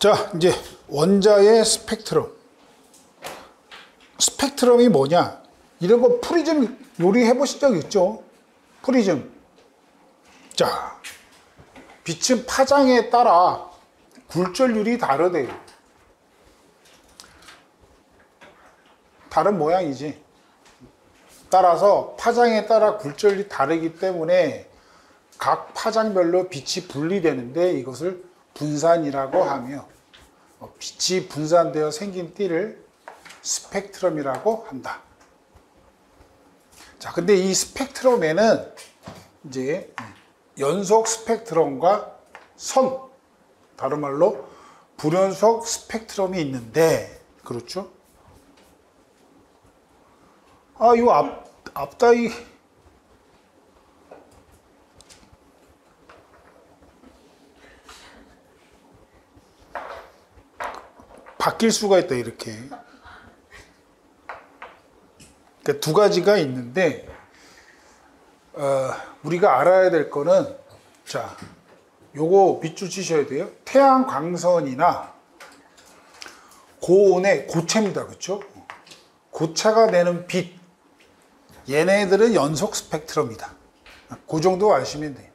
자, 이제 원자의 스펙트럼. 스펙트럼이 뭐냐? 이런 거 프리즘 요리해 보신 적 있죠? 프리즘. 자, 빛은 파장에 따라 굴절률이 다르대요. 다른 모양이지. 따라서 파장에 따라 굴절이 다르기 때문에 각 파장별로 빛이 분리되는데 이것을 분산이라고 하며 빛이 분산되어 생긴 띠를 스펙트럼이라고 한다. 자, 근데 이 스펙트럼에는 이제 연속 스펙트럼과 선, 다른 말로 불연속 스펙트럼이 있는데, 그렇죠? 아, 이거 앞다이 바뀔 수가 있다, 이렇게. 그러니까 두 가지가 있는데, 우리가 알아야 될 거는, 자, 요거 밑줄 치셔야 돼요. 태양 광선이나 고온의 고체입니다. 그렇죠? 고체가 내는 빛, 얘네들은 연속 스펙트럼이다. 그 정도 아시면 돼요.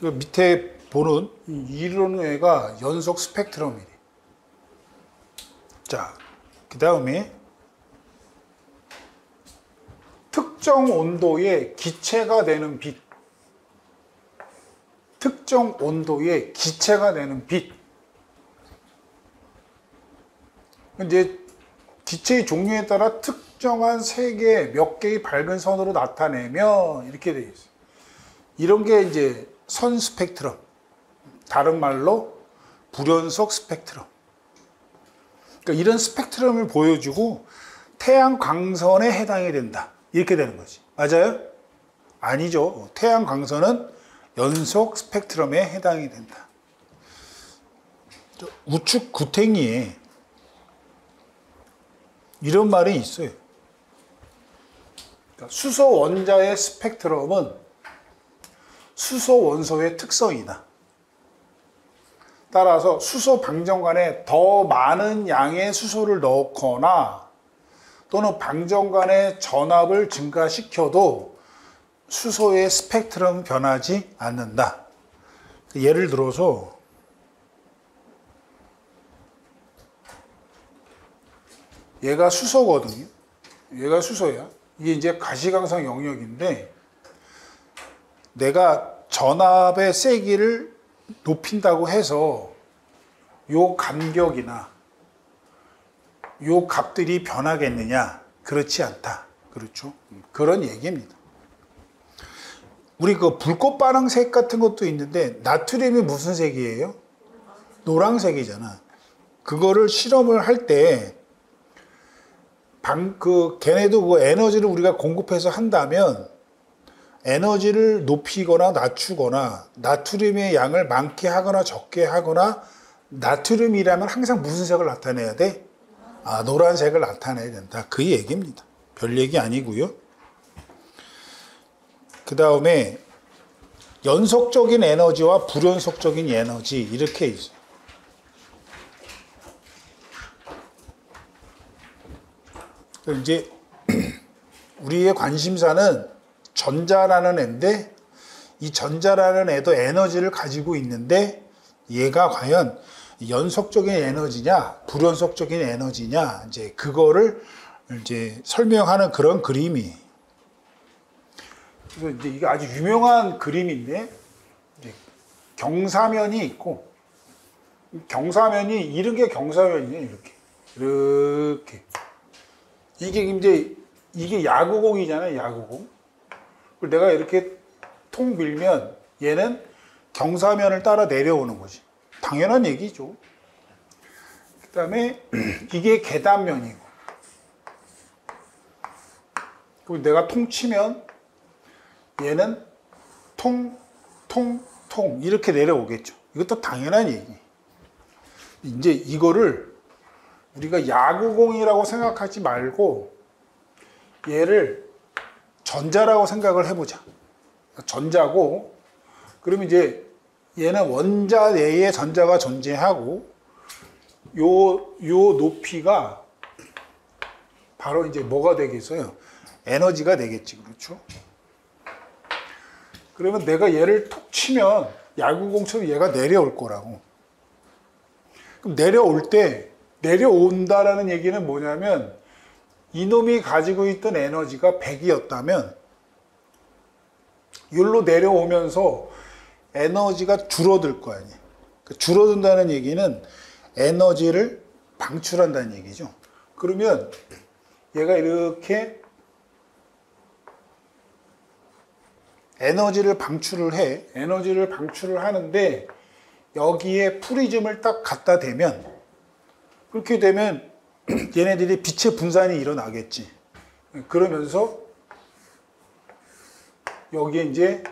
그 밑에 보는 이런 애가 연속 스펙트럼이래. 자, 그 다음에 특정 온도의 기체가 되는 빛. 특정 온도의 기체가 되는 빛. 이제 기체의 종류에 따라 특정한 색의 몇 개의 밝은 선으로 나타내면 이렇게 되어 있어요. 이런 게 이제 선 스펙트럼. 다른 말로 불연속 스펙트럼. 그러니까 이런 스펙트럼을 보여주고 태양 광선에 해당이 된다. 이렇게 되는 거지. 맞아요? 아니죠. 태양 광선은 연속 스펙트럼에 해당이 된다. 우측 구탱이에 이런 말이 있어요. 그러니까 수소 원자의 스펙트럼은 수소 원소의 특성이다. 따라서 수소 방정관에 더 많은 양의 수소를 넣거나 또는 방정관의 전압을 증가시켜도 수소의 스펙트럼은 변하지 않는다. 예를 들어서 얘가 수소거든요. 얘가 수소야. 이게 이제 가시광선 영역인데 내가 전압의 세기를 높인다고 해서 요 간격이나 요 값들이 변하겠느냐? 그렇지 않다. 그렇죠? 그런 얘기입니다. 우리 그 불꽃 반응색 같은 것도 있는데 나트륨이 무슨 색이에요? 노란색이잖아. 그거를 실험을 할 때 걔네도 그 에너지를 우리가 공급해서 한다면 에너지를 높이거나 낮추거나 나트륨의 양을 많게 하거나 적게 하거나 나트륨이라면 항상 무슨 색을 나타내야 돼? 아, 노란색을 나타내야 된다. 그 얘기입니다. 별 얘기 아니고요. 그 다음에 연속적인 에너지와 불연속적인 에너지 이렇게 있어요. 이제 우리의 관심사는 전자라는 애인데 이 전자라는 애도 에너지를 가지고 있는데 얘가 과연 연속적인 에너지냐 불연속적인 에너지냐 이제 그거를 이제 설명하는 그런 그림이. 그래서 이제 이게 아주 유명한 그림인데 이제 경사면이 있고 경사면이 이런 게 경사면이에요. 이렇게 이게 야구공이잖아요. 야구공. 내가 이렇게 통 밀면 얘는 경사면을 따라 내려오는 거지. 당연한 얘기죠. 그 다음에 이게 계단면이고 그리고 내가 통 치면 얘는 통 이렇게 내려오겠죠. 이것도 당연한 얘기. 이제 이거를 우리가 야구공이라고 생각하지 말고 얘를 전자라고 생각을 해보자. 전자고 그러면 이제 얘는 원자 내에 전자가 존재하고 요 높이가 바로 이제 뭐가 되겠어요? 에너지가 되겠지. 그렇죠? 그러면 내가 얘를 톡 치면 야구공처럼 얘가 내려올 거라고. 그럼 내려올 때 내려온다라는 얘기는 뭐냐면 이놈이 가지고 있던 에너지가 100이었다면 여기로 내려오면서 에너지가 줄어들 거 아니에요. 줄어든다는 얘기는 에너지를 방출한다는 얘기죠. 그러면 얘가 이렇게 에너지를 방출을 해. 에너지를 방출을 하는데 여기에 프리즘을 딱 갖다 대면 그렇게 되면 얘네들이 빛의 분산이 일어나겠지. 그러면서 여기에 이제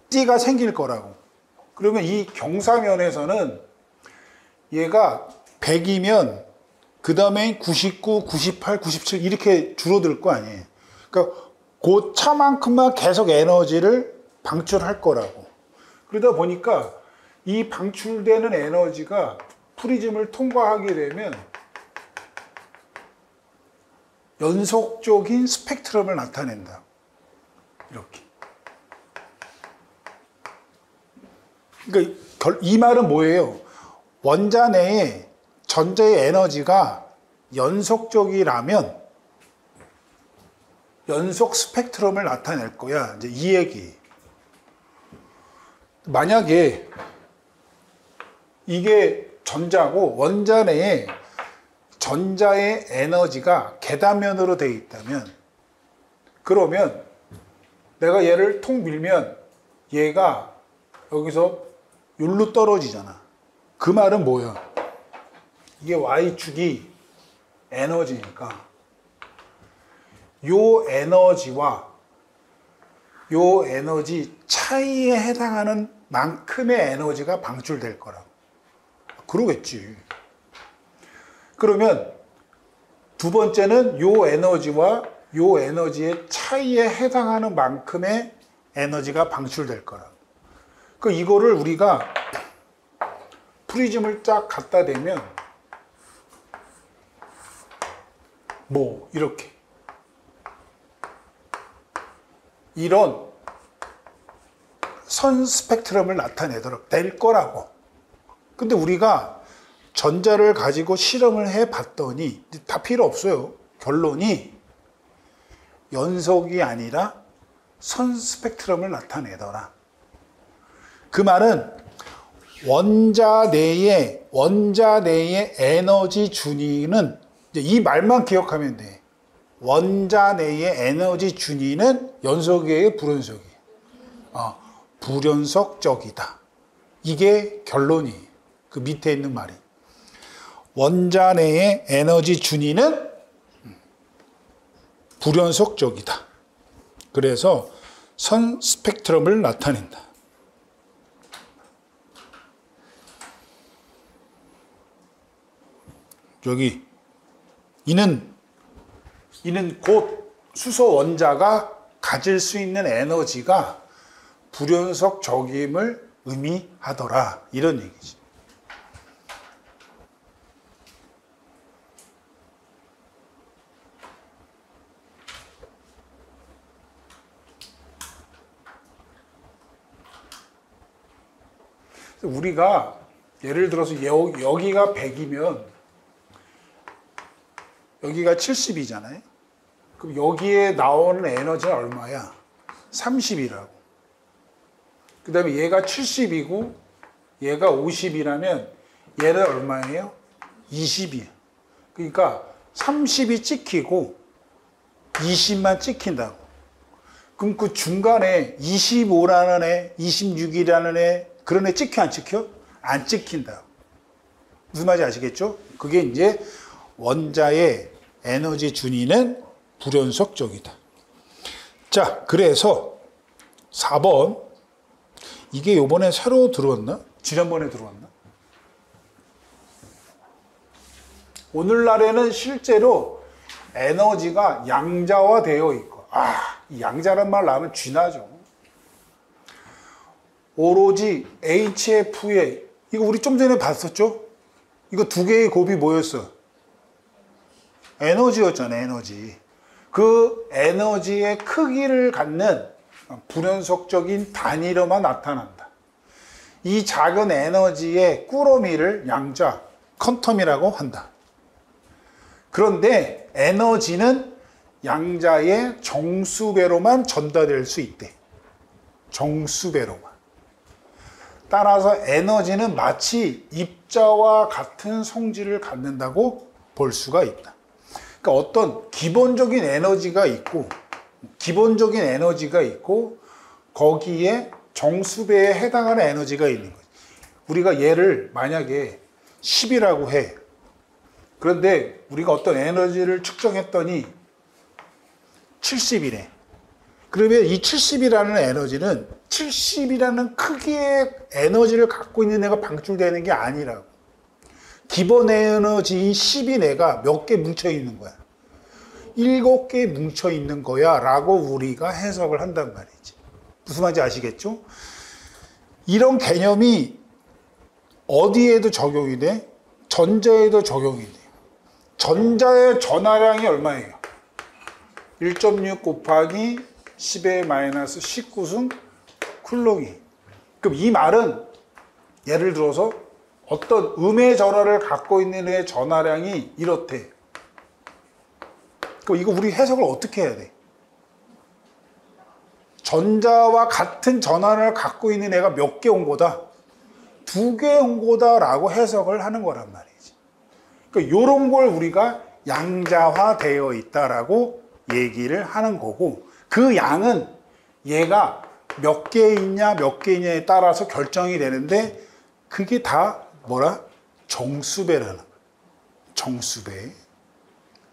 띠가 생길 거라고. 그러면 이 경사면에서는 얘가 100이면 그 다음에 99, 98, 97 이렇게 줄어들 거 아니에요. 그러니까 그 차만큼만 계속 에너지를 방출할 거라고. 그러다 보니까 이 방출되는 에너지가 프리즘을 통과하게 되면 연속적인 스펙트럼을 나타낸다. 이렇게. 그러니까 이 말은 뭐예요? 원자 내에 전자의 에너지가 연속적이라면 연속 스펙트럼을 나타낼 거야. 이제 이 얘기. 만약에 이게 전자고 원자 내에 전자의 에너지가 계단면으로 되어 있다면 그러면 내가 얘를 통 밀면 얘가 여기서 여기로 떨어지잖아. 그 말은 뭐야? 이게 Y축이 에너지니까 요 에너지와 요 에너지 차이에 해당하는 만큼의 에너지가 방출될 거라고. 그러겠지. 그러면 두 번째는 요 에너지와 요 에너지의 차이에 해당하는 만큼의 에너지가 방출될 거라고. 그 이거를 우리가 프리즘을 쫙 갖다 대면 뭐 이렇게 이런 선 스펙트럼을 나타내도록 될 거라고. 근데 우리가 전자를 가지고 실험을 해 봤더니 다 필요 없어요. 결론이 연속이 아니라 선 스펙트럼을 나타내더라. 그 말은 원자 내의 에너지 준위는 이 말만 기억하면 돼. 원자 내의 에너지 준위는 연속이에요, 불연속이에요? 불연속적이다. 이게 결론이. 그 밑에 있는 말이. 원자 내의 에너지 준위는 불연속적이다. 그래서 선 스펙트럼을 나타낸다. 여기 이는 곧 수소 원자가 가질 수 있는 에너지가 불연속적임을 의미하더라. 이런 얘기지. 우리가 예를 들어서 여기가 100이면 여기가 70이잖아요. 그럼 여기에 나오는 에너지는 얼마야? 30이라고. 그 다음에 얘가 70이고 얘가 50이라면 얘는 얼마예요? 20이에요. 그러니까 30이 찍히고 20만 찍힌다고. 그럼 그 중간에 25라는 애, 26이라는 애, 그런 애 찍혀 안 찍혀? 안 찍힌다. 무슨 말인지 아시겠죠? 그게 이제 원자의 에너지 준위는 불연속적이다. 자, 그래서 4번. 이게 요번에 새로 들어왔나? 지난번에 들어왔나? 오늘날에는 실제로 에너지가 양자화되어 있고, 이 양자란 말 나오면 쥐나죠. 오로지 HF에, 이거 우리 좀 전에 봤었죠? 이거 두 개의 곱이 뭐였어? 에너지였잖아, 에너지. 그 에너지의 크기를 갖는 불연속적인 단위로만 나타난다. 이 작은 에너지의 꾸러미를 양자, 퀀텀이라고 한다. 그런데 에너지는 양자의 정수배로만 전달될 수 있대. 정수배로만. 따라서 에너지는 마치 입자와 같은 성질을 갖는다고 볼 수가 있다. 그러니까 어떤 기본적인 에너지가 있고 거기에 정수배에 해당하는 에너지가 있는 거지. 우리가 얘를 만약에 10이라고 해. 그런데 우리가 어떤 에너지를 측정했더니 70이래. 그러면 이 70이라는 에너지는 70이라는 크기의 에너지를 갖고 있는 애가 방출되는 게 아니라고. 기본 에너지인 10인 애가 몇 개 뭉쳐 있는 거야. 7개 뭉쳐 있는 거야 라고 우리가 해석을 한단 말이지. 무슨 말인지 아시겠죠? 이런 개념이 어디에도 적용이 돼? 전자에도 적용이 돼. 전자의 전하량이 얼마예요? 1.6 곱하기 10의 마이너스 19승 쿨롱이. 그럼 이 말은 예를 들어서 어떤 음의 전하를 갖고 있는 애의 전하량이 이렇대. 그럼 이거 우리 해석을 어떻게 해야 돼? 전자와 같은 전하를 갖고 있는 애가 몇 개 온 거다? 2개 온 거다라고 해석을 하는 거란 말이지. 그러니까 이런 걸 우리가 양자화되어 있다라고 얘기를 하는 거고, 그 양은 얘가 몇 개 있냐 몇 개 있냐에 따라서 결정이 되는데, 그게 다 뭐라? 정수배라는 거야. 정수배.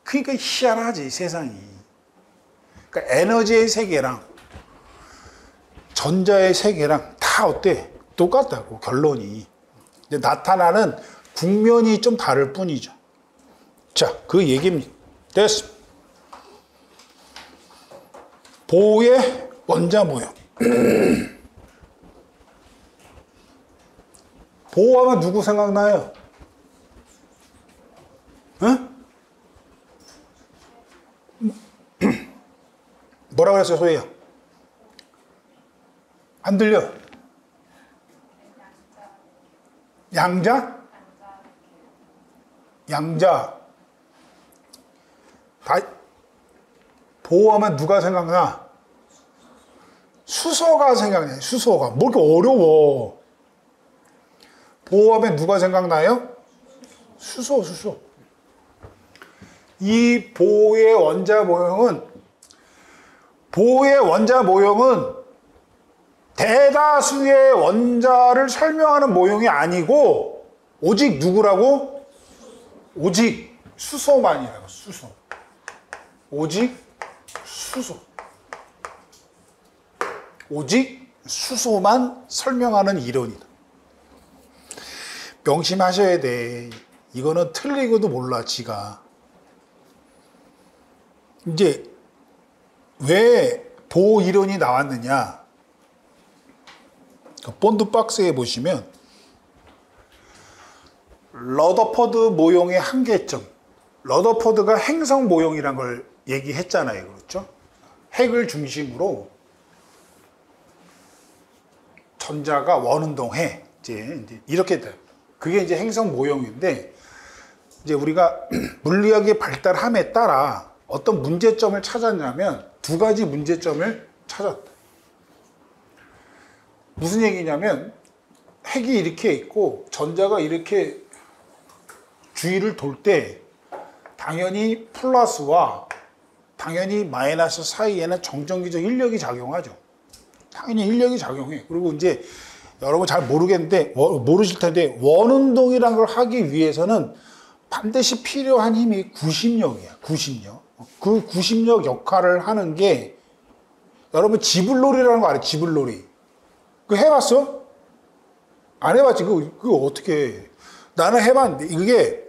그러니까 희한하지, 세상이. 그러니까 에너지의 세계랑 전자의 세계랑 다 어때? 똑같다고, 결론이. 근데 나타나는 국면이 좀 다를 뿐이죠. 자, 그 얘기입니다. 됐어. 보호의 원자 모형. 보호하면 누구 생각나요? 응? 뭐라 그랬어요, 소희야? 안 들려? 양자? 양자. 보호하면 누가 생각나? 수소가 생각나요. 수소가. 뭐 이렇게 어려워. 보호하면 누가 생각나요? 수소. 이 보호의 원자 모형은 대다수의 원자를 설명하는 모형이 아니고, 오직 누구라고? 오직 수소만이라고. 수소. 오직 수소. 오직 수소만 설명하는 이론이다. 명심하셔야 돼. 이거는 틀리고도 몰라, 지가. 이제 왜 보호 이론이 나왔느냐? 본드 박스에 보시면 러더퍼드 모형의 한계점. 러더퍼드가 행성 모형이란 걸 얘기했잖아요. 그렇죠? 핵을 중심으로 전자가 원운동해. 이제 이렇게 돼요. 그게 이제 행성 모형인데, 이제 우리가 물리학의 발달함에 따라 어떤 문제점을 찾았냐면, 2가지 문제점을 찾았다. 무슨 얘기냐면, 핵이 이렇게 있고 전자가 이렇게 주위를 돌 때 당연히 플러스와 당연히 마이너스 사이에는 정전기적 인력이 작용하죠. 당연히 인력이 작용해. 그리고 이제 여러분 잘 모르실 텐데, 원운동이라는 걸 하기 위해서는 반드시 필요한 힘이 구심력이야. 구심력. 그 구심력 역할을 하는 게, 여러분 지불놀이라는 거 알아요? 지불놀이. 그거 해봤어? 안 해봤지? 그거 어떻게 해? 나는 해봤는데, 이게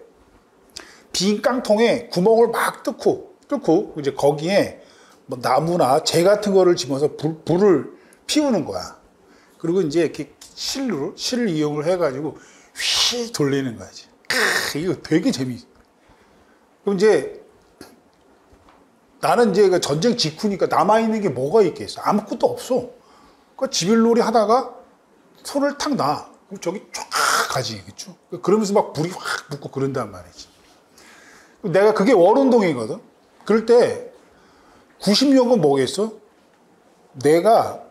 빈 깡통에 구멍을 막 뚫고 이제 거기에 뭐 나무나 재 같은 거를 집어서 불을 피우는 거야. 그리고 이제 이렇게 실을 이용을 해가지고 휘 돌리는 거지. 이거 되게 재미있어. 그럼 이제 나는 이제 전쟁 직후니까 남아있는 게 뭐가 있겠어? 아무것도 없어. 그러니까 집일놀이 하다가 손을 탁 놔. 그럼 저기 쫙 가지, 그쵸? 그러면서 막 불이 확 붙고 그런단 말이지. 내가 그게 월운동이거든. 그럴 때 90역은 뭐겠어? 내가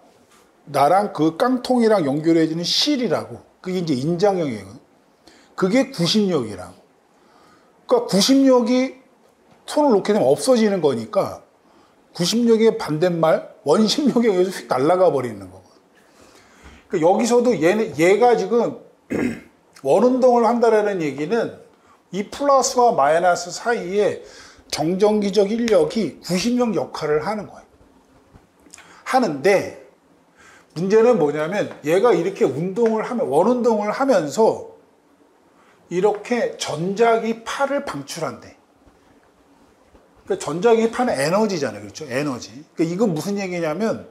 나랑 그 깡통이랑 연결해주는 실이라고. 그게 이제 인장형이거든. 그게 90역이라고. 그러니까 90역이 손을 놓게 되면 없어지는 거니까 90역의 반대말 원심력에 의해서 휙 날아가 버리는 거거든. 그러니까 여기서도 얘가 지금 원운동을 한다라는 얘기는 이 플러스와 마이너스 사이에 정전기적 인력이 90역 역할을 하는 거예요. 하는데 문제는 뭐냐면 얘가 이렇게 원운동을 하면서 이렇게 전자기파를 방출한대. 그러니까 전자기파는 에너지잖아요. 그렇죠? 에너지. 그러니까 이건 무슨 얘기냐면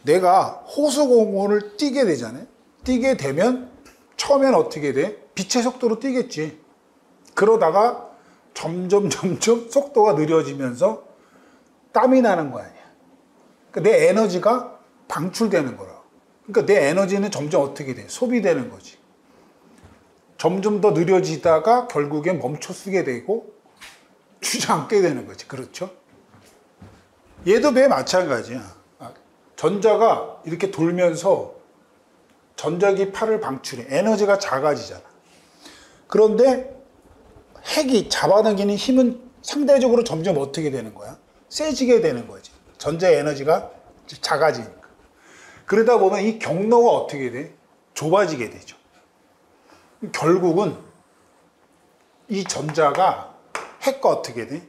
내가 호수공원을 뛰게 되잖아요. 뛰게 되면 처음엔 어떻게 돼? 빛의 속도로 뛰겠지. 그러다가 점점 속도가 느려지면서 땀이 나는 거 아니야. 그러니까 내 에너지가 방출되는 거라. 그러니까 내 에너지는 점점 어떻게 돼? 소비되는 거지. 점점 더 느려지다가 결국엔 멈춰쓰게 되고 주저앉게 되는 거지. 그렇죠? 얘도 매 마찬가지야. 전자가 이렇게 돌면서 전자기파를 방출해. 에너지가 작아지잖아. 그런데 핵이 잡아당기는 힘은 상대적으로 점점 어떻게 되는 거야? 세지게 되는 거지. 전자의 에너지가 작아지니까. 그러다 보면 이 경로가 어떻게 돼? 좁아지게 되죠. 결국은 이 전자가 핵과 어떻게 돼?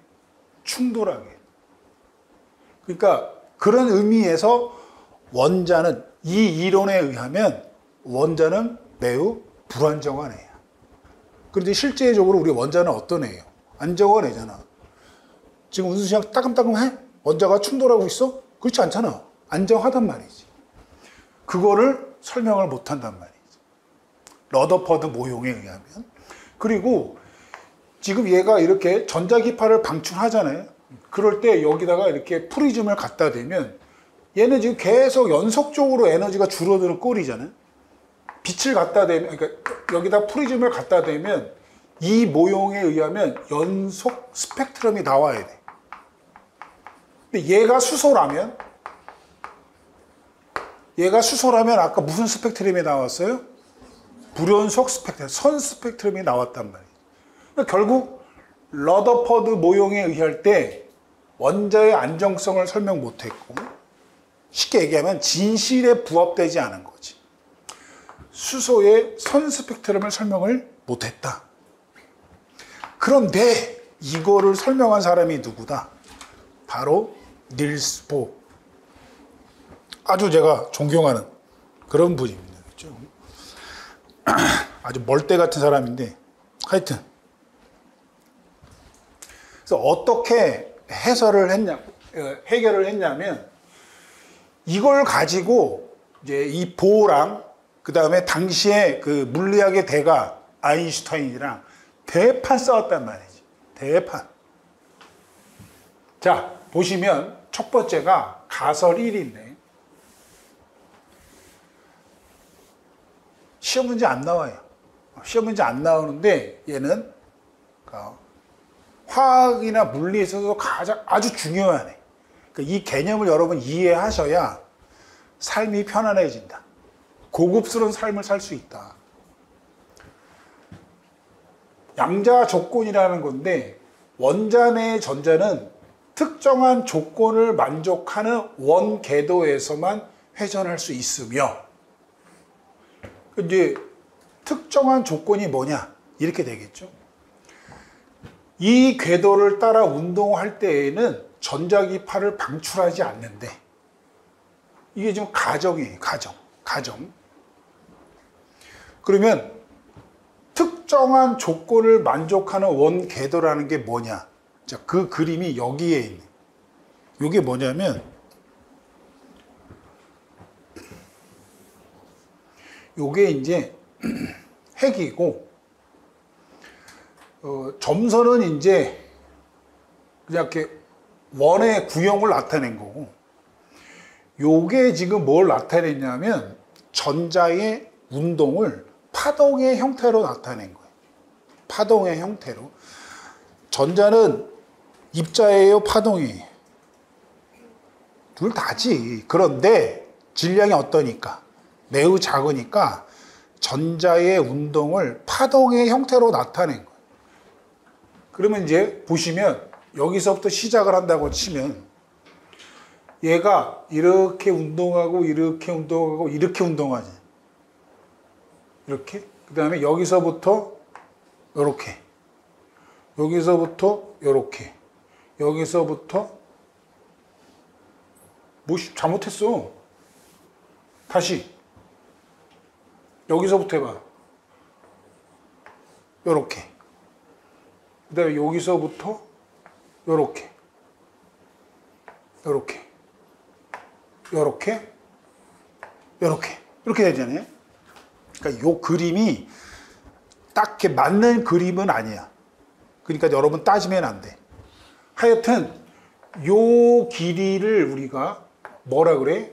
충돌하게. 그러니까 그런 의미에서 원자는 이 이론에 의하면 원자는 매우 불안정한 애야. 그런데 실제적으로 우리 원자는 어떤 애예요? 안정한 애잖아. 지금 은수씨랑 따끔따끔해? 원자가 충돌하고 있어? 그렇지 않잖아. 안정하단 말이지. 그거를 설명을 못한단 말이지. 러더퍼드 모형에 의하면. 그리고 지금 얘가 이렇게 전자기파를 방출하잖아요. 그럴 때 여기다가 이렇게 프리즘을 갖다 대면 얘는 지금 계속 연속적으로 에너지가 줄어드는 꼴이잖아요. 빛을 갖다 대면, 그러니까 여기다 프리즘을 갖다 대면 이 모형에 의하면 연속 스펙트럼이 나와야 돼. 근데 얘가 수소라면 아까 무슨 스펙트럼이 나왔어요? 불연속 스펙트럼, 선 스펙트럼이 나왔단 말이에요. 그러니까 결국 러더퍼드 모형에 의할 때 원자의 안정성을 설명 못했고, 쉽게 얘기하면 진실에 부합되지 않은 거지. 수소의 선 스펙트럼을 설명을 못했다. 그런데 이거를 설명한 사람이 누구다? 바로 닐스 보hr. 아주 제가 존경하는 그런 분입니다. 그렇죠? 아주 멀대 같은 사람인데 하여튼 그래서 어떻게 해결을 했냐면 이걸 가지고 이제 이 보랑 그 다음에 당시에 그 물리학의 대가 아인슈타인이랑 대판 싸웠단 말이지. 대판. 자, 보시면 첫 번째가 가설 1인데 시험 문제 안 나와요. 시험 문제 안 나오는데 얘는 화학이나 물리에 있어서 아주 중요한 애. 그러니까 이 개념을 여러분 이해하셔야 삶이 편안해진다. 고급스러운 삶을 살 수 있다. 양자 조건이라는 건데 원자 내의 전자는 특정한 조건을 만족하는 원 궤도에서만 회전할 수 있으며 이제 특정한 조건이 뭐냐 이렇게 되겠죠. 이 궤도를 따라 운동할 때에는 전자기파를 방출하지 않는데 이게 지금 가정이에요. 가정. 그러면 특정한 조건을 만족하는 원 궤도라는 게 뭐냐? 자, 그 그림이 여기에 있네. 이게 뭐냐면 요게 이제 핵이고, 점선은 이제 그냥 이렇게 원의 구형을 나타낸 거고, 요게 지금 뭘 나타냈냐면 전자의 운동을 파동의 형태로 나타낸 거예요. 파동의 형태로. 전자는 입자예요, 파동이에요? 둘 다지. 그런데 질량이 어떠니까? 매우 작으니까 전자의 운동을 파동의 형태로 나타낸 거예요. 그러면 이제 보시면 여기서부터 시작을 한다고 치면 얘가 이렇게 운동하고 이렇게 운동하고 이렇게 운동하지. 이렇게. 그 다음에 여기서부터 이렇게. 여기서부터 이렇게. 여기서부터 뭐 잘못했어. 다시. 여기서부터 해봐. 요렇게. 그 다음에 여기서부터 요렇게. 요렇게. 요렇게. 요렇게. 이렇게 되잖아요. 그러니까 요 그림이 딱 이렇게 맞는 그림은 아니야. 그러니까 여러분 따지면 안 돼. 하여튼 요 길이를 우리가 뭐라 그래?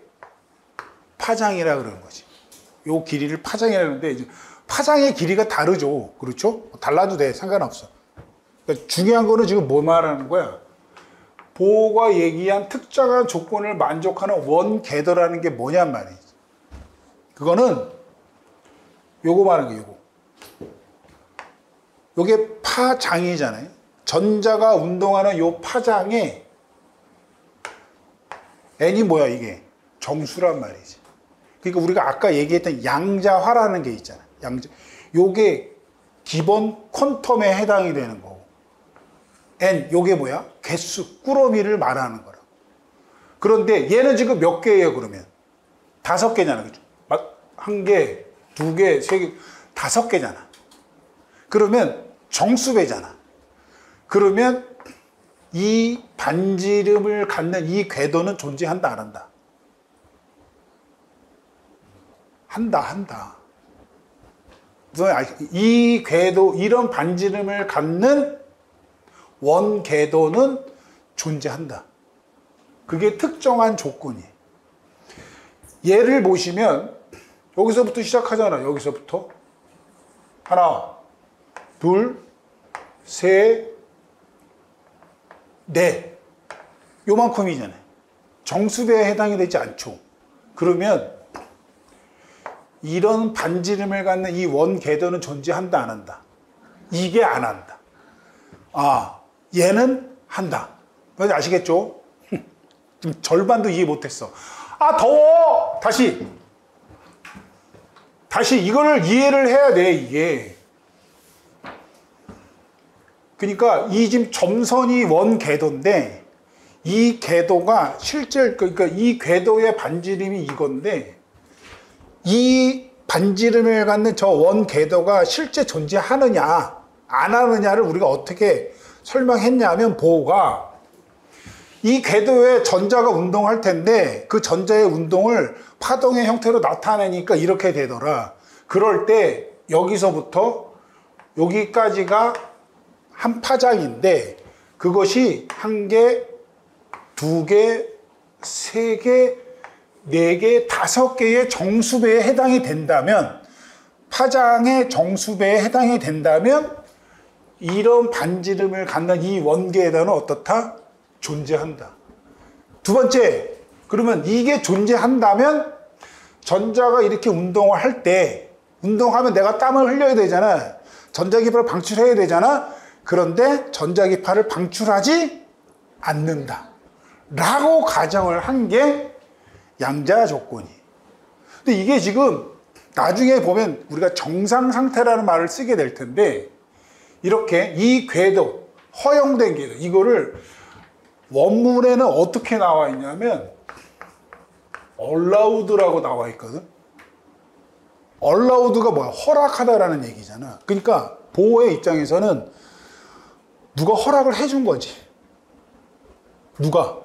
파장이라 그러는 거지. 요 길이를 파장이라 그러는데 이제 파장의 길이가 다르죠. 그렇죠? 달라도 돼. 상관없어. 그러니까 중요한 거는 지금 뭐 말하는 거야? 보호가 얘기한 특정한 조건을 만족하는 원궤도라는 게 뭐냔 말이지. 그거는 요거 말하는 거예요. 요거. 요게 파장이잖아요. 전자가 운동하는 요 파장에 n이 뭐야 이게? 정수란 말이지. 그러니까 우리가 아까 얘기했던 양자화라는 게 있잖아. 양자. 요게 기본 퀀텀에 해당이 되는 거고. n 요게 뭐야? 개수, 꾸러미를 말하는 거라. 그런데 얘는 지금 몇 개예요, 그러면? 5개잖아. 그죠? 1개, 2개, 3개, 5개잖아. 그러면 정수배잖아. 그러면 이 반지름을 갖는 이 궤도는 존재한다, 안 한다? 한다. 이 궤도, 이런 반지름을 갖는 원 궤도는 존재한다. 그게 특정한 조건이에요. 얘를 보시면 여기서부터 시작하잖아. 여기서부터 하나, 둘, 셋, 넷. 요만큼이잖아요. 정수배에 해당이 되지 않죠. 그러면 이런 반지름을 갖는 이 원 궤도는 존재한다, 안 한다? 이게 안 한다. 아, 얘는 한다. 아시겠죠? 좀 절반도 이해 못했어. 아, 더워! 다시 이거를 이해를 해야 돼, 이게. 그러니까 이 지금 점선이 원 궤도인데 이 궤도가 실제, 그러니까 이 궤도의 반지름이 이건데 이 반지름을 갖는 저 원 궤도가 실제 존재하느냐 안 하느냐를 우리가 어떻게 설명했냐면, 보호가 이 궤도에 전자가 운동할 텐데 그 전자의 운동을 파동의 형태로 나타내니까 이렇게 되더라. 그럴 때 여기서부터 여기까지가 한 파장인데 그것이 1개, 2개, 3개, 4개, 5개의 정수배에 해당이 된다면, 파장의 정수배에 해당이 된다면 이런 반지름을 갖는 이 원계에다는 어떻다? 존재한다. 두 번째, 그러면 이게 존재한다면 전자가 이렇게 운동을 할 때, 운동하면 내가 땀을 흘려야 되잖아. 전자기파를 방출해야 되잖아. 그런데 전자기파를 방출하지 않는다 라고 가정을 한 게 양자 조건이에요. 근데 이게 지금 나중에 보면 우리가 정상 상태라는 말을 쓰게 될 텐데, 이렇게 이 궤도, 허용된 궤도, 이거를 원문에는 어떻게 나와 있냐면 allowed라고 나와 있거든. allowed가 뭐야? 허락하다라는 얘기잖아. 그러니까 보호의 입장에서는 누가 허락을 해준 거지. 누가?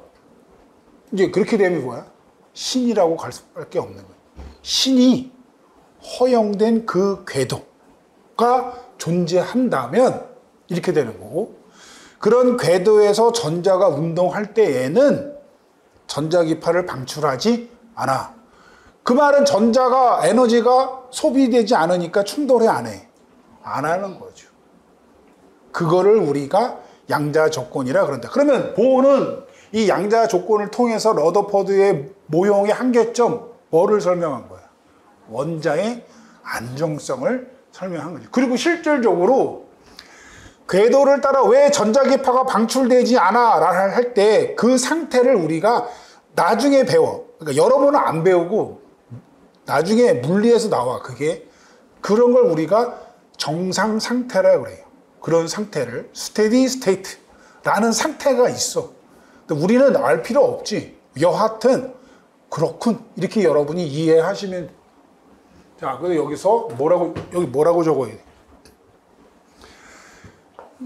이제 그렇게 되면 뭐야? 신이라고 갈 수밖에 없는 거야. 신이 허용된 그 궤도가 존재한다면 이렇게 되는 거고, 그런 궤도에서 전자가 운동할 때에는 전자기파를 방출하지 않아. 그 말은 전자가 에너지가 소비되지 않으니까 충돌을 안 해. 안 하는 거죠. 그거를 우리가 양자 조건이라 그런다. 그러면 보호는 이 양자 조건을 통해서 러더퍼드의 모형의 한계점 뭐를 설명한 거야? 원자의 안정성을 설명한 거죠. 그리고 실질적으로 궤도를 따라 왜 전자기파가 방출되지 않아 라를 할 때 그 상태를 우리가 나중에 배워. 그러니까 여러 번은 안 배우고 나중에 물리에서 나와. 그런 걸 우리가 정상 상태라고 그래요. 그런 상태를 스테디 스테이트라는 상태가 있어. 근데 우리는 알 필요 없지. 여하튼 그렇군. 이렇게 여러분이 이해하시면 돼. 자, 그래서 여기서 여기 뭐라고 적어야 돼?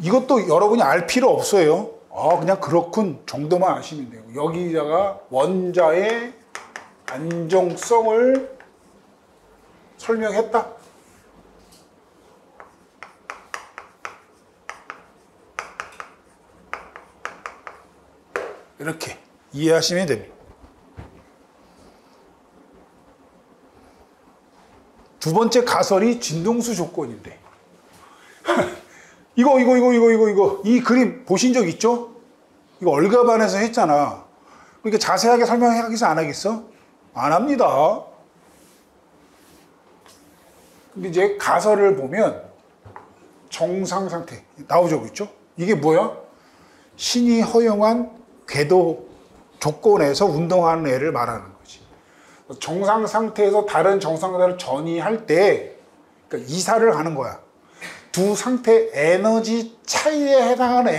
이것도 여러분이 알 필요 없어요. 그냥 그렇군 정도만 아시면 되고, 여기다가 원자의 안정성을 설명했다. 이렇게 이해하시면 됩니다. 두 번째 가설이 진동수 조건인데 이거 이 그림 보신 적 있죠? 이거 얼가반에서 했잖아. 그러니까 자세하게 설명하겠어 안 하겠어? 안 합니다. 근데 이제 가설을 보면 정상 상태 나오죠, 있죠? 이게 뭐야? 신이 허용한 궤도 조건에서 운동하는 애를 말하는 거지. 정상 상태에서 다른 정상 상태를 전이할 때, 그러니까 이사를 하는 거야. 두 상태 에너지 차이에 해당하는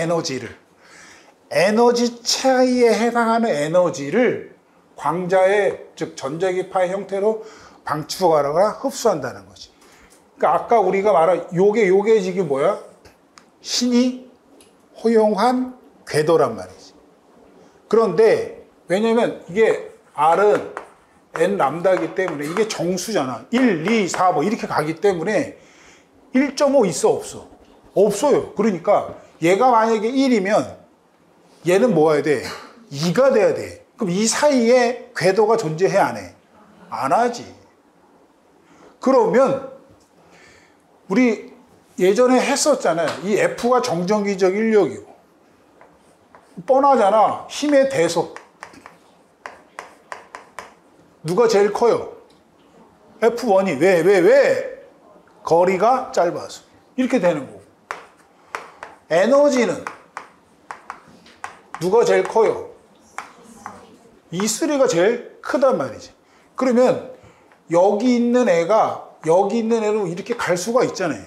에너지 차이에 해당하는 에너지를 광자의, 즉 전자기파의 형태로 방출하거나 흡수한다는 거지. 그러니까 아까 우리가 말한 요게 지금 뭐야? 신이 허용한 궤도란 말이지. 그런데 왜냐면 이게 R은 N 람다이기 때문에 이게 정수잖아. 1, 2, 4 뭐 이렇게 가기 때문에 1.5 있어 없어? 없어요. 그러니까 얘가 만약에 1이면 얘는 뭐 해야 돼? 2가 돼야 돼. 그럼 이 사이에 궤도가 존재해 안 해? 안 하지. 그러면 우리 예전에 했었잖아요. 이 F가 정전기적 인력이고 뻔하잖아. 힘의 대소. 누가 제일 커요? F1이. 왜? 거리가 짧아서. 이렇게 되는 거고. 에너지는 누가 제일 커요? E3가 제일 크단 말이지. 그러면 여기 있는 애로 이렇게 갈 수가 있잖아요.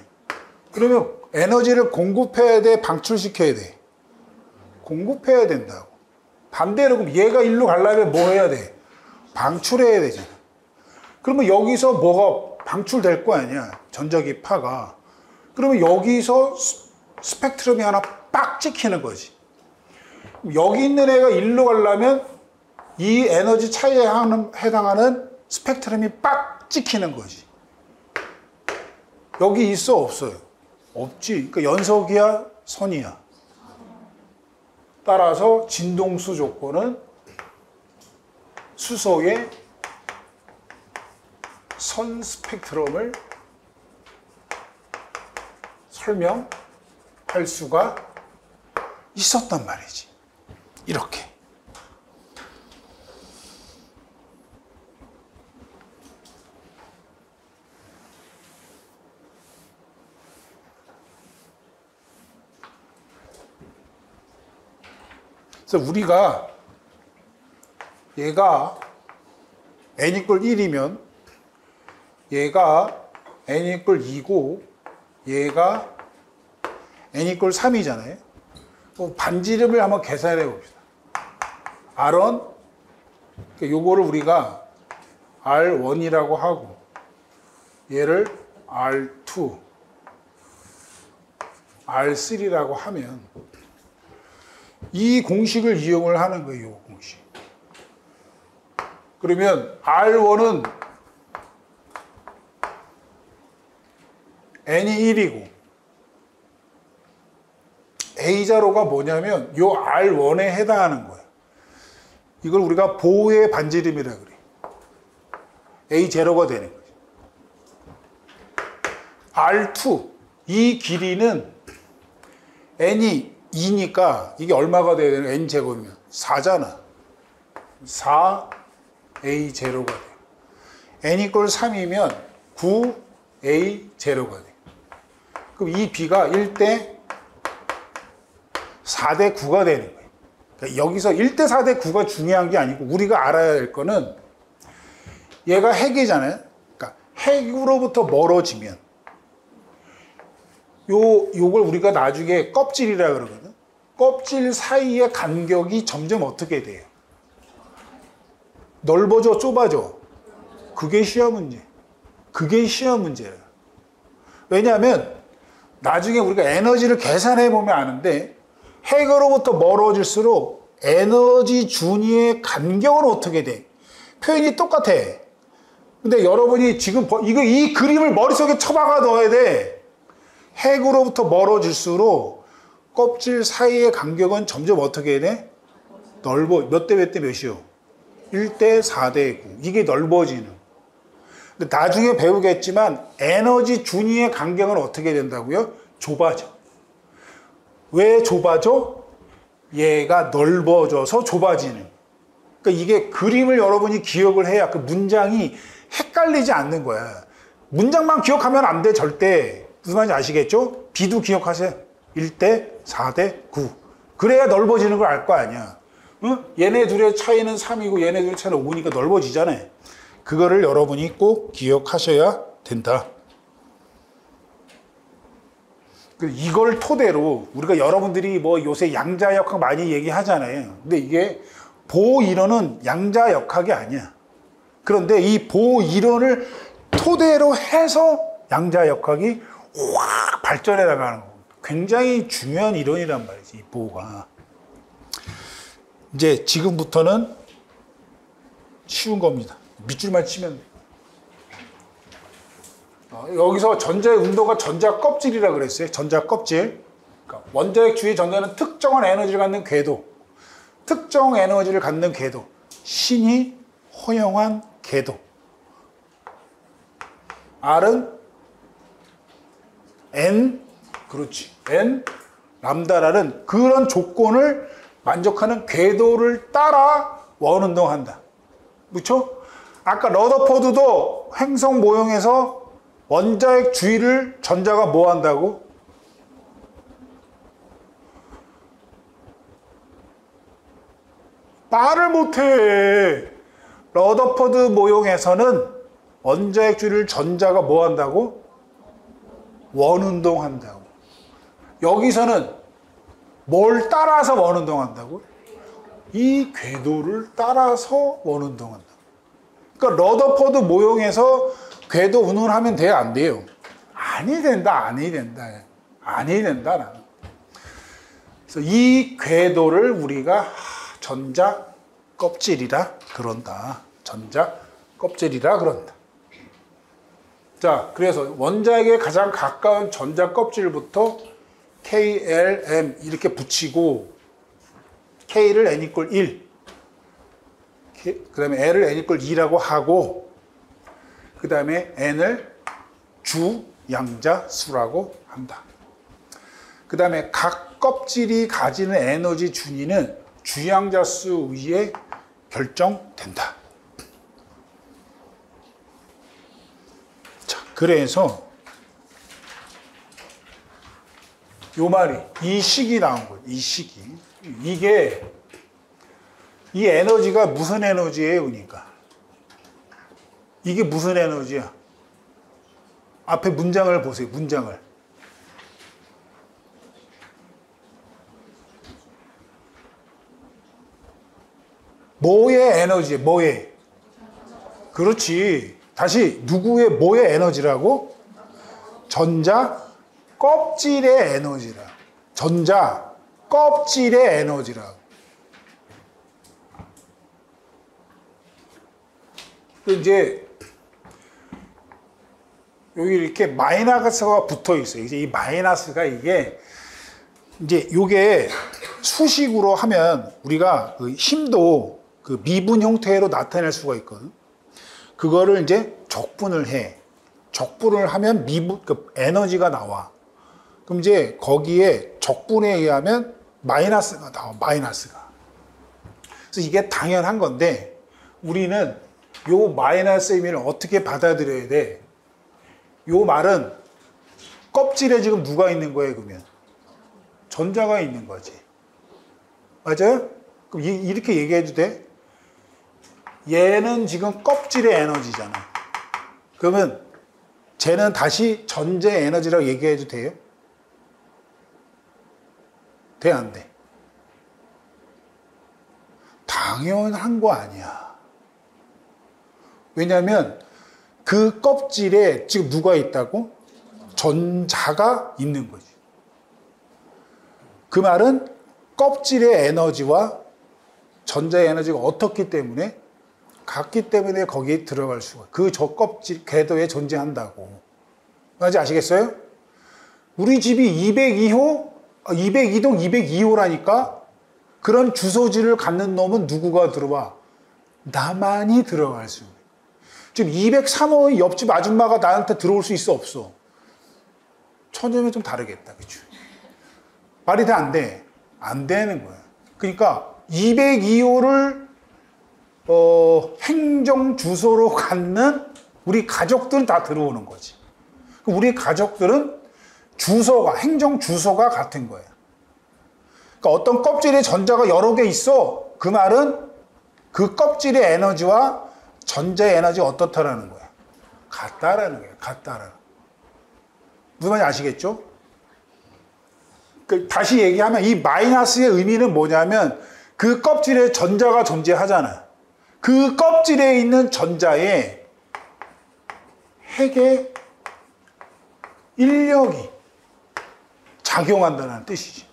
그러면 에너지를 공급해야 돼? 방출시켜야 돼? 공급해야 된다고. 반대로 그럼 얘가 일로 가려면 뭐 해야 돼? 방출해야 되잖아. 그러면 여기서 뭐가 방출될 거 아니야? 전자기파가. 그러면 여기서 스펙트럼이 하나 빡 찍히는 거지. 여기 있는 애가 일로 가려면 이 에너지 차이에 해당하는 스펙트럼이 빡 찍히는 거지. 여기 있어 없어요? 없지. 그러니까 연석이야 선이야. 따라서 진동수 조건은 수소의 선 스펙트럼을 설명할 수가 있었단 말이지. 이렇게. 그래서 우리가 얘가 n = 1이면 얘가 n = 2고 얘가 n = 3이잖아요. 반지름을 한번 계산해 봅시다. R은 요거를 우리가 R1이라고 하고 얘를 R2, R3라고 하면 이 공식을 이용을 하는 거예요. 이 공식. 그러면 R1은 n이 1이고 A자로가 뭐냐면 요 R1에 해당하는 거예요. 이걸 우리가 보호의 반지름이라 그래. A0가 되는 거죠. R2 이 길이는 n이 2니까 이게 얼마가 돼야 되는 n제곱이면 4잖아. 4A0가 돼요. n 이퀄 3이면 9A0가 돼요. 그럼 이 B가 1대 4대 9가 되는 거예요. 그러니까 여기서 1대 4대 9가 중요한 게 아니고 우리가 알아야 될 거는 얘가 핵이잖아요. 그러니까 핵으로부터 멀어지면 요걸 우리가 나중에 껍질이라 그러거든. 껍질 사이의 간격이 점점 어떻게 돼요? 넓어져, 좁아져? 그게 시험 문제. 그게 시험 문제예요. 왜냐하면 나중에 우리가 에너지를 계산해 보면 아는데 핵으로부터 멀어질수록 에너지 준위의 간격은 어떻게 돼? 표현이 똑같아. 근데 여러분이 지금 이 그림을 머릿속에 쳐박아 넣어야 돼. 핵으로부터 멀어질수록 껍질 사이의 간격은 점점 어떻게 해야 돼? 넓어. 몇 대 몇 대 몇이요? 1대 4대 9. 이게 넓어지는. 근데 나중에 배우겠지만 에너지 준위의 간격은 어떻게 된다고요? 좁아져. 왜 좁아져? 얘가 넓어져서 좁아지는. 그러니까 이게 그림을 여러분이 기억을 해야 그 문장이 헷갈리지 않는 거야. 문장만 기억하면 안 돼, 절대. 무슨 말인지 아시겠죠? B도 기억하세요. 1대 4대 9. 그래야 넓어지는 걸 알 거 아니야. 응? 얘네 둘의 차이는 3이고 얘네 둘의 차이는 5니까 넓어지잖아요. 그거를 여러분이 꼭 기억하셔야 된다. 이걸 토대로 우리가 여러분들이 뭐 요새 양자역학 많이 얘기하잖아요. 근데 이게 보호 이론은 양자역학이 아니야. 그런데 이 보호 이론을 토대로 해서 양자역학이 확 발전해 나가는 거. 굉장히 중요한 이론이란 말이지, 이 보호가. 이제 지금부터는 쉬운 겁니다. 밑줄만 치면 돼. 여기서 전자의 운동가 전자 껍질이라 그랬어요. 전자 껍질. 그러니까 원자핵 주위 전자는 특정한 에너지를 갖는 궤도. 특정 에너지를 갖는 궤도. 신이 허용한 궤도. R은 N, 그렇지. N, 람다라는 그런 조건을 만족하는 궤도를 따라 원운동한다. 그렇죠? 아까 러더포드도 행성 모형에서 원자핵 주위를 전자가 뭐 한다고? 말을 못해. 러더포드 모형에서는 원자핵 주위를 전자가 뭐 한다고? 원운동한다고. 여기서는 뭘 따라서 원운동한다고? 이 궤도를 따라서 원운동한다. 그러니까 러더포드 모형에서 궤도 운운을 하면 돼요, 안 돼요? 아니 된다, 아니 된다. 아니 된다, 나는. 그래서 이 궤도를 우리가 전자 껍질이라 그런다. 전자 껍질이라 그런다. 자, 그래서 원자핵에 가장 가까운 전자 껍질부터 KLM 이렇게 붙이고 K를 N 이퀄 1, 그 다음에 L을 N 이퀄 2라고 하고 그 다음에 N을 주양자수라고 한다. 그 다음에 각 껍질이 가지는 에너지 준위는 주양자수 위에 결정된다. 자, 그래서 요 말이 이 식이 나온 거예요. 이 식이. 이게 이 에너지가 무슨 에너지예요? 그러니까 이게 무슨 에너지야? 앞에 문장을 보세요. 문장을. 뭐의 에너지예요? 뭐의? 그렇지. 다시 누구의 뭐의 에너지라고? 전자 껍질의 에너지라. 전자 껍질의 에너지라. 이제 여기 이렇게 마이너스가 붙어 있어요. 이제 이 마이너스가 이게 이제 요게 수식으로 하면 우리가 그 힘도 그 미분 형태로 나타낼 수가 있거든. 그거를 이제 적분을 해. 적분을 하면 미분, 그 에너지가 나와. 그럼 이제 거기에 적분에 의하면 마이너스가 나와, 마이너스가. 그래서 이게 당연한 건데 우리는 요 마이너스의 의미를 어떻게 받아들여야 돼? 요 말은 껍질에 지금 누가 있는 거예요, 그러면? 전자가 있는 거지. 맞아요? 그럼 이렇게 얘기해도 돼? 얘는 지금 껍질의 에너지잖아. 그러면 쟤는 다시 전자의 에너지라고 얘기해도 돼요? 돼, 안 돼? 당연한 거 아니야. 왜냐하면 그 껍질에 지금 누가 있다고? 전자가 있는 거지. 그 말은 껍질의 에너지와 전자의 에너지가 어떻기 때문에? 같기 때문에 거기에 들어갈 수가, 그 저 껍질 궤도에 존재한다고. 맞지? 아시겠어요? 우리 집이 202호, 202동 202호라니까 그런 주소지를 갖는 놈은 누구가 들어와? 나만이 들어갈 수 있는. 지금 203호의 옆집 아줌마가 나한테 들어올 수 있어, 없어? 천점이 좀 다르겠다, 그쵸? 말이 돼, 안 돼? 안 되는 거야. 그러니까 202호를 행정 주소로 갖는 우리 가족들은 다 들어오는 거지. 우리 가족들은 주소가, 행정 주소가 같은 거야. 그러니까 어떤 껍질에 전자가 여러 개 있어. 그 말은 그 껍질의 에너지와 전자의 에너지가 어떻다라는 거야? 같다라는 거야. 같다라는. 무슨 말인지 아시겠죠? 다시 얘기하면 이 마이너스의 의미는 뭐냐면 그 껍질에 전자가 존재하잖아. 그 껍질에 있는 전자에 핵의 인력이 작용한다는 뜻이지.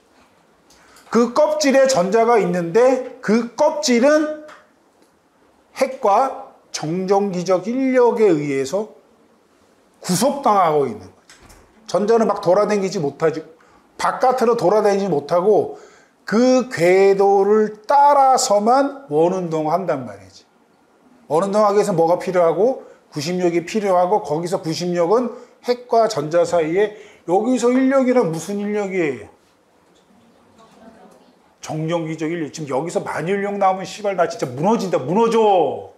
그 껍질에 전자가 있는데 그 껍질은 핵과 정전기적 인력에 의해서 구속당하고 있는 거죠. 전자는 막 돌아다니지 못하지, 바깥으로 돌아다니지 못하고 그 궤도를 따라서만 원운동한단 말이지. 원운동하기 위해서 뭐가 필요하고? 구심력이 필요하고, 거기서 구심력은 핵과 전자 사이에, 여기서 인력이란 무슨 인력이에요? 정전기적 인력. 지금 여기서 만일력 나오면 씨발 나 진짜 무너진다, 무너져.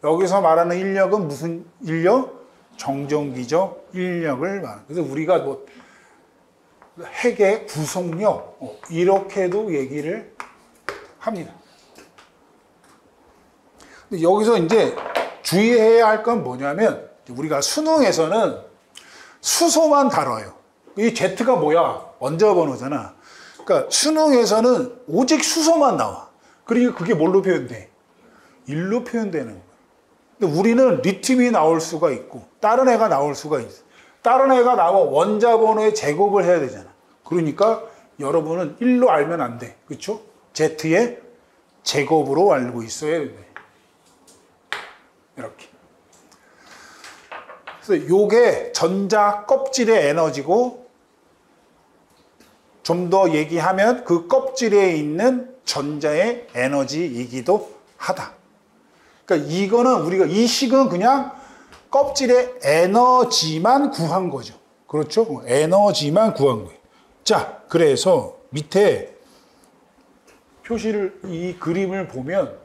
여기서 말하는 인력은 무슨 인력? 정전기적 인력을 말하는. 그래서 우리가 뭐 핵의 구속력 이렇게도 얘기를 합니다. 근데 여기서 이제 주의해야 할 건 뭐냐면 우리가 수능에서는 수소만 다뤄요. 이 Z가 뭐야? 원자 번호잖아. 그러니까 수능에서는 오직 수소만 나와. 그러니까 그게 뭘로 표현돼? 1로 표현되는 거야. 근데 우리는 리튬이 나올 수가 있고 다른 애가 나올 수가 있어. 다른 애가 나와 원자 번호의 제곱을 해야 되잖아. 그러니까 여러분은 1로 알면 안 돼. 그렇죠? Z의 제곱으로 알고 있어야 돼. 이렇게. 그래서 요게 전자 껍질의 에너지고, 좀 더 얘기하면 그 껍질에 있는 전자의 에너지이기도 하다. 그러니까 이거는 우리가 이 식은 그냥 껍질의 에너지만 구한 거죠. 그렇죠? 에너지만 구한 거예요. 자, 그래서 밑에 표시를, 이 그림을 보면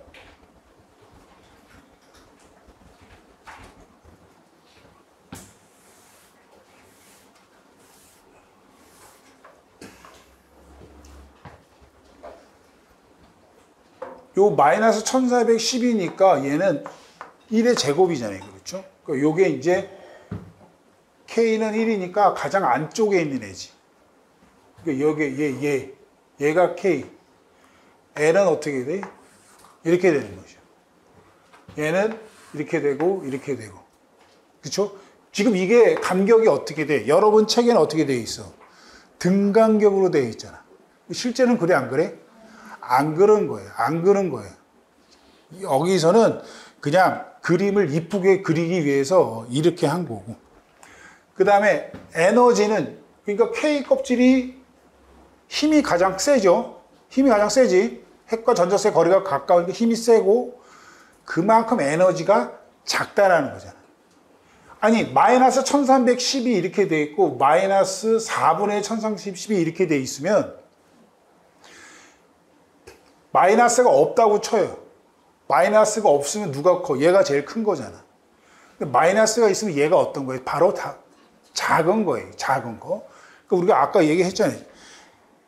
요 마이너스 1410이니까 얘는 1의 제곱이잖아요. 그렇죠? 그러니까 요게 이제 K는 1이니까 가장 안쪽에 있는 애지. 그러니까 여기 얘가 K. L은 어떻게 돼? 이렇게 되는 거죠. 얘는 이렇게 되고 이렇게 되고. 그렇죠? 지금 이게 간격이 어떻게 돼? 여러분 책에는 어떻게 돼 있어? 등간격으로 되어 있잖아. 실제는 그래, 안 그래? 안 그런 거예요. 안 그런 거예요. 여기서는 그냥 그림을 이쁘게 그리기 위해서 이렇게 한 거고. 그 다음에 에너지는, 그러니까 K 껍질이 힘이 가장 세죠. 힘이 가장 세지. 핵과 전자수의 거리가 가까우니까 힘이 세고 그만큼 에너지가 작다라는 거잖아. 아니 마이너스 1312 이렇게 돼 있고 마이너스 4분의 1312 이렇게 돼 있으면 마이너스가 없다고 쳐요. 마이너스가 없으면 누가 커? 얘가 제일 큰 거잖아. 근데 마이너스가 있으면 얘가 어떤 거예요? 바로 다 작은 거예요. 작은 거. 그러니까 우리가 아까 얘기했잖아요.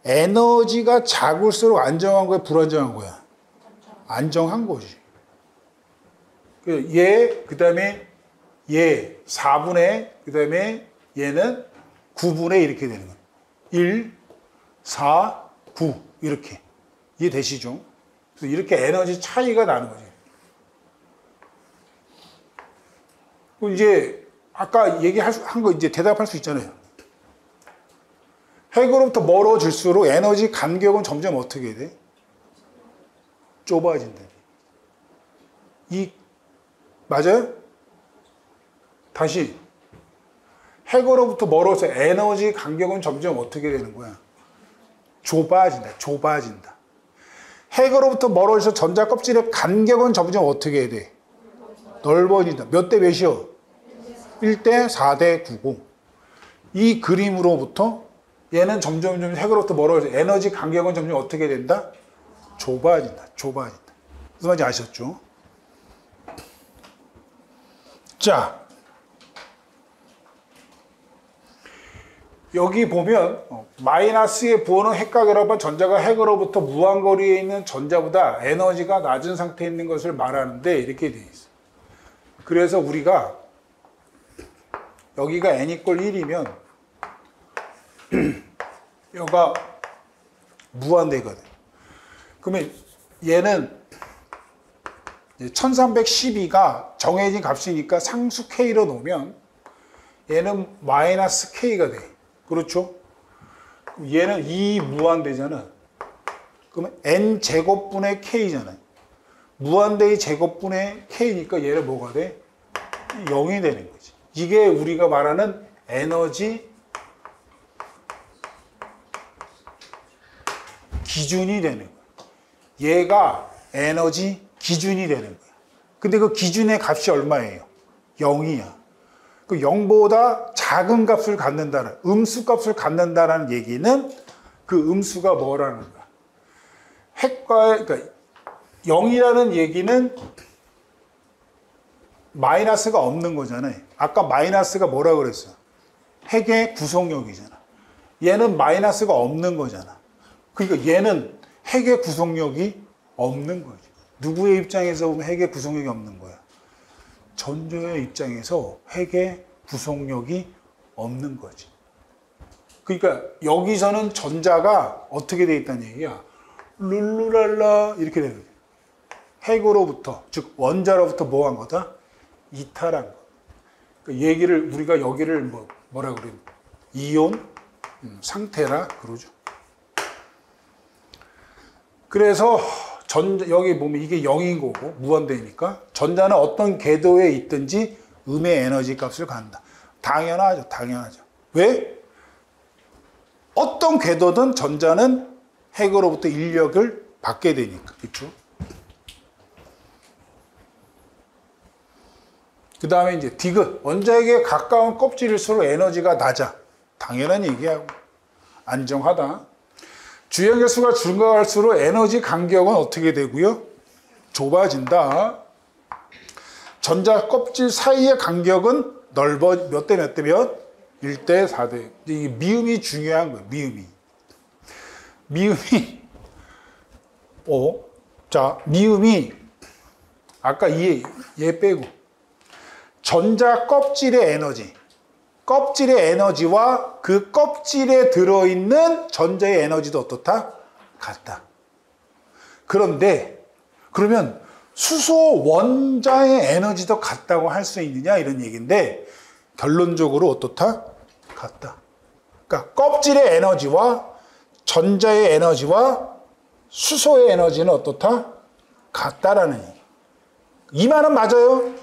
에너지가 작을수록 안정한 거야, 불안정한 거야? 안정한 거지. 얘, 그 다음에 얘 4분의, 그 다음에 얘는 9분의 이렇게 되는 거야. 1, 4, 9 이렇게. 이해되시죠? 그래서 이렇게 에너지 차이가 나는 거지. 그럼 이제 아까 얘기한 거 이제 대답할 수 있잖아요. 핵으로부터 멀어질수록 에너지 간격은 점점 어떻게 돼? 좁아진다. 맞아요? 다시. 핵으로부터 멀어서 에너지 간격은 점점 어떻게 되는 거야? 좁아진다. 좁아진다. 핵으로부터 멀어져서 전자 껍질의 간격은 점점 어떻게 돼? 넓어진다. 몇 대 몇이요? 1대 4대 9고. 이 그림으로부터 얘는 점점 핵으로부터 멀어져서 에너지 간격은 점점 어떻게 된다? 좁아진다. 좁아진다. 무슨 말인지 아셨죠? 자, 여기 보면 마이너스의 부호는 핵과 결합한 전자가 핵으로부터 무한거리에 있는 전자보다 에너지가 낮은 상태에 있는 것을 말하는데 이렇게 되어 있어요. 그래서 우리가 여기가 n = 1이면 여기가 무한대거든. 그러면 얘는 1312가 정해진 값이니까 상수 K로 놓으면 얘는 마이너스 K가 돼. 그렇죠? 얘는 2 무한대잖아. 그러면 N제곱분의 K잖아요. 무한대의 제곱분의 K니까 얘는 뭐가 돼? 0이 되는 거지. 이게 우리가 말하는 에너지 기준이 되는 거야. 얘가 에너지 기준이 되는 거야. 근데 그 기준의 값이 얼마예요? 0이야. 그 0보다 작은 값을 갖는다는, 음수 값을 갖는다는 얘기는 그 음수가 뭐라는 거야? 핵과의, 그러니까 0이라는 얘기는 마이너스가 없는 거잖아요. 아까 마이너스가 뭐라 그랬어? 핵의 구성력이잖아. 얘는 마이너스가 없는 거잖아. 그러니까 얘는 핵의 구성력이 없는 거지. 누구의 입장에서 보면 핵의 구성력이 없는 거야? 전자의 입장에서 핵의 구성력이 없는 거지. 그러니까 여기서는 전자가 어떻게 돼 있다는 얘기야? 룰루랄라 이렇게 되는 거야. 핵으로부터, 즉 원자로부터 뭐 한 거다? 이탈한 거. 그 얘기를 우리가 여기를 뭐라 그래? 이온 상태라 그러죠. 그래서 여기 보면 이게 0인 거고 무한대니까 전자는 어떤 궤도에 있든지 음의 에너지 값을 갖는다. 당연하죠. 당연하죠. 왜? 어떤 궤도든 전자는 핵으로부터 인력을 받게 되니까. 그렇죠? 그 다음에 이제 디귿. 원자에게 가까운 껍질일수록 에너지가 낮아. 당연한 얘기하고. 안정하다. 주행 개수가 증가할수록 에너지 간격은 어떻게 되고요? 좁아진다. 전자 껍질 사이의 간격은 넓어. 몇 대 몇 대 몇? 1대 4대. 이게 미음이 중요한 거예요. 미음이. 자, 미음이 아까 얘 빼고 전자 껍질의 에너지. 껍질의 에너지와 그 껍질에 들어있는 전자의 에너지도 어떻다? 같다. 그런데 그러면 수소 원자의 에너지도 같다고 할 수 있느냐 이런 얘기인데 결론적으로 어떻다? 같다. 그러니까 껍질의 에너지와 전자의 에너지와 수소의 에너지는 어떻다? 같다라는 얘기. 이 말은 맞아요.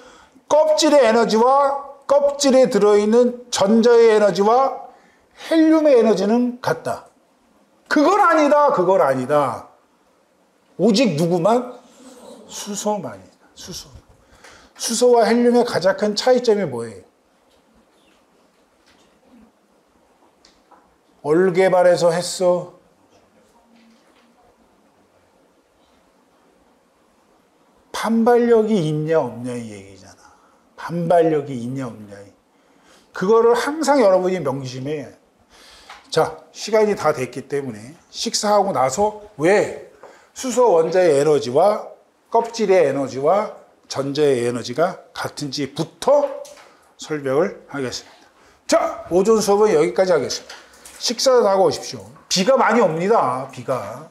껍질의 에너지와 껍질에 들어있는 전자의 에너지와 헬륨의 에너지는 같다. 그건 아니다. 그건 아니다. 오직 누구만? 수소만이다. 수소. 수소와 헬륨의 가장 큰 차이점이 뭐예요? 얼개발해서 했어. 반발력이 있냐 없냐 이 얘기잖아. 반발력이 있냐 없냐. 그거를 항상 여러분이 명심해야 해요. 자, 시간이 다 됐기 때문에 식사하고 나서 왜 수소 원자의 에너지와 껍질의 에너지와 전자의 에너지가 같은지부터 설명을 하겠습니다. 자, 오전 수업은 여기까지 하겠습니다. 식사 하고 오십시오. 비가 많이 옵니다. 비가.